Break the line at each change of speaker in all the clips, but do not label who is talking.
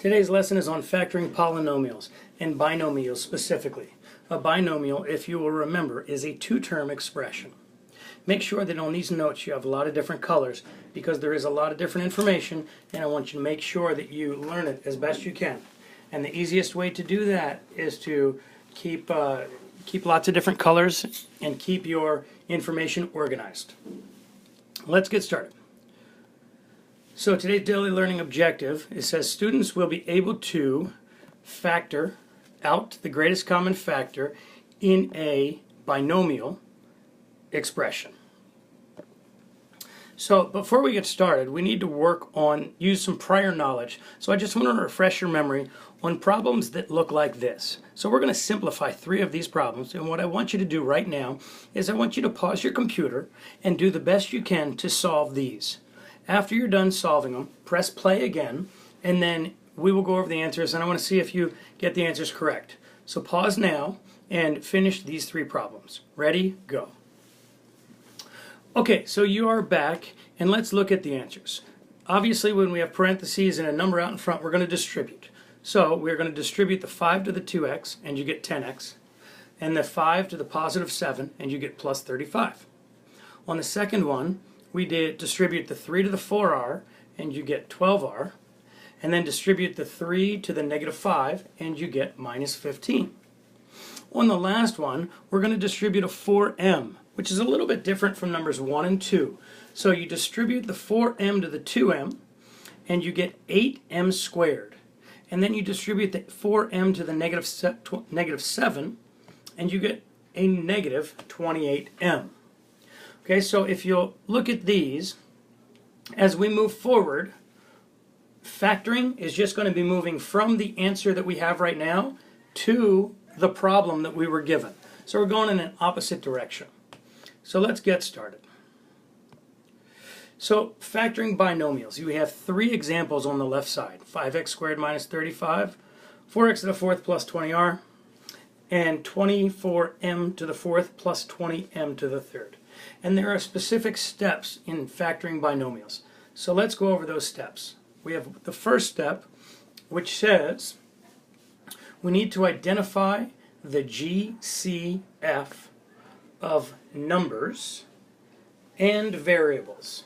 Today's lesson is on factoring polynomials and binomials specifically. A binomial, if you will remember, is a two-term expression. Make sure that on these notes you have a lot of different colors because there is a lot of different information, and I want you to make sure that you learn it as best you can. And the easiest way to do that is to keep lots of different colors and keep your information organized. Let's get started. So today's daily learning objective, it says students will be able to factor out the greatest common factor in a binomial expression. So before we get started, we need to use some prior knowledge. So I just want to refresh your memory on problems that look like this. So we're going to simplify 3 of these problems, and what I want you to do right now is I want you to pause your computer and do the best you can to solve these. After you're done solving them, press play again, and then we will go over the answers, and I want to see if you get the answers correct. So pause now and finish these 3 problems. Ready? Go. Okay, so you are back, and let's look at the answers. Obviously, when we have parentheses and a number out in front, we're going to distribute. So we're going to distribute the 5 to the 2x, and you get 10x, and the 5 to the positive 7, and you get plus 35. On the second one, we did distribute the 3 to the 4r, and you get 12r, and then distribute the 3 to the negative 5, and you get minus 15. On the last one, we're going to distribute a 4m, which is a little bit different from numbers 1 and 2. So you distribute the 4m to the 2m, and you get 8m squared. And then you distribute the 4m to the negative 7, and you get a negative 28m. Okay, so if you'll look at these, as we move forward, factoring is just going to be moving from the answer that we have right now to the problem that we were given. So we're going in an opposite direction. So let's get started. So factoring binomials, you have 3 examples on the left side. 5x squared minus 35, 4x to the 4th plus 20r, and 24m to the 4th plus 20m to the 3rd. And there are specific steps in factoring binomials. So let's go over those steps. We have the first step, which says we need to identify the GCF of numbers and variables.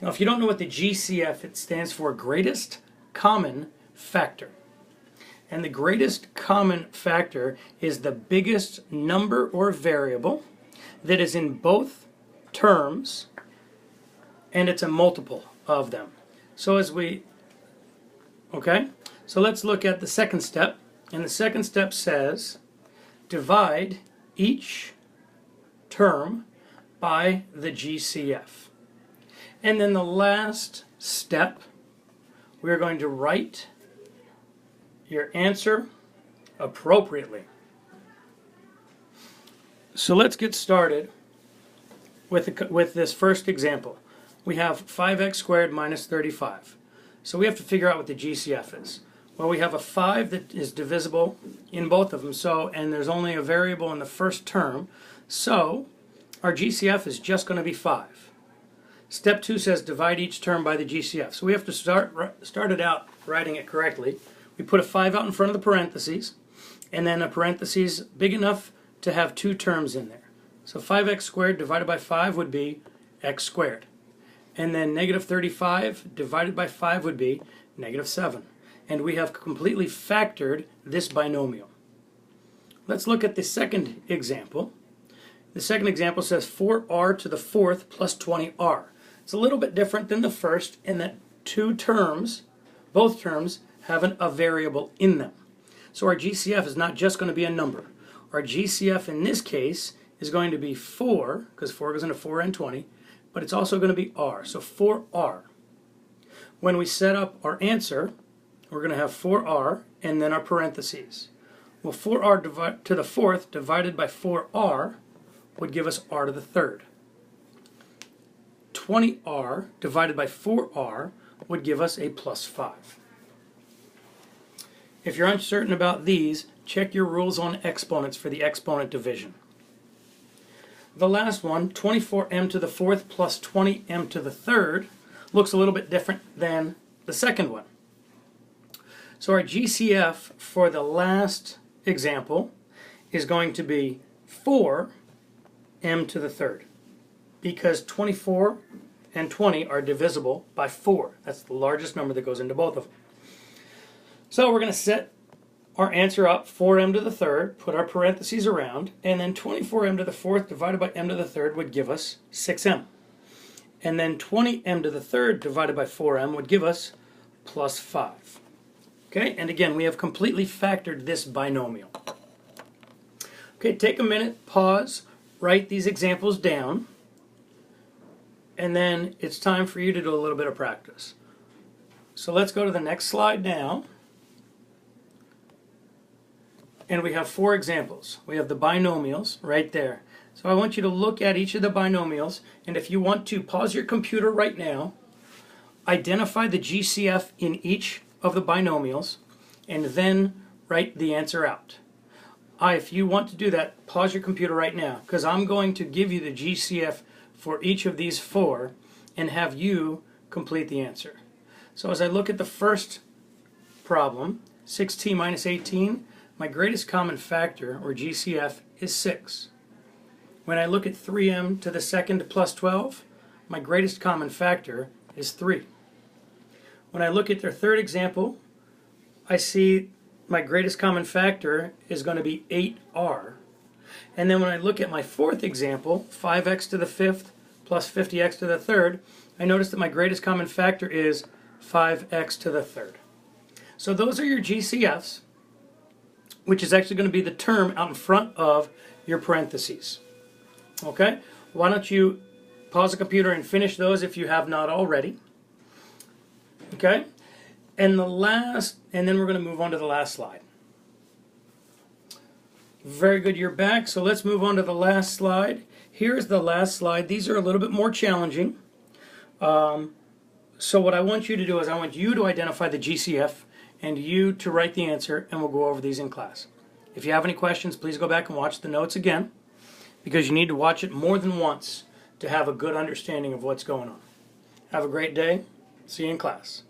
Now, if you don't know what the GCF, it stands for greatest common factor. And the greatest common factor is the biggest number or variable that is in both terms, and it's a multiple of them. So so let's look at the second step. And the second step says divide each term by the GCF. And then the last step, we're going to write your answer appropriately. So let's get started with this first example. We have 5x squared minus 35. So we have to figure out what the GCF is. Well, we have a 5 that is divisible in both of them, and there's only a variable in the first term, so our GCF is just going to be 5. Step 2 says divide each term by the GCF. So we have to start it out writing it correctly. We put a 5 out in front of the parentheses, and then a parentheses big enough to have 2 terms in there. So 5x squared divided by 5 would be x squared. And then negative 35 divided by 5 would be negative 7. And we have completely factored this binomial. Let's look at the second example. The second example says 4r to the 4th plus 20r. It's a little bit different than the first in that both terms have a variable in them. So our GCF is not just going to be a number. Our GCF in this case is going to be 4, because 4 goes into 4 and 20, but it's also going to be r, so 4r. When we set up our answer, we're going to have 4r and then our parentheses. Well, 4r to the 4th divided by 4r would give us r to the 3rd. 20r divided by 4r would give us a plus 5. If you're uncertain about these, check your rules on exponents for the exponent division. The last one, 24m to the 4th plus 20m to the 3rd, looks a little bit different than the second one. So our GCF for the last example is going to be 4m to the third, because 24 and 20 are divisible by 4. That's the largest number that goes into both of them. So we're going to set our answer up, 4m to the third, put our parentheses around, and then 24m to the fourth divided by m to the third would give us 6m. And then 20m to the third divided by 4m would give us plus 5. Okay, and again, we have completely factored this binomial. Okay, take a minute, pause, write these examples down, and then it's time for you to do a little bit of practice. So let's go to the next slide now. And we have 4 examples. We have the binomials right there. So I want you to look at each of the binomials, and if you want to, pause your computer right now, identify the GCF in each of the binomials, and then write the answer out. If you want to do that, pause your computer right now, because I'm going to give you the GCF for each of these 4 and have you complete the answer. So as I look at the first problem, 6t minus 18, my greatest common factor, or GCF, is 6. When I look at 3m to the second plus 12, my greatest common factor is 3. When I look at their third example, I see my greatest common factor is going to be 8r. And then when I look at my fourth example, 5x to the fifth plus 50x to the third, I notice that my greatest common factor is 5x to the third. So those are your GCFs, which is actually going to be the term out in front of your parentheses. Okay? Why don't you pause the computer and finish those if you have not already. Okay? And then we're going to move on to the last slide. Very good, you're back. So let's move on to the last slide. Here's the last slide. These are a little bit more challenging. So what I want you to do is I want you to identify the GCF and you to write the answer, and we'll go over these in class. If you have any questions, please go back and watch the notes again, because you need to watch it more than once to have a good understanding of what's going on. Have a great day. See you in class.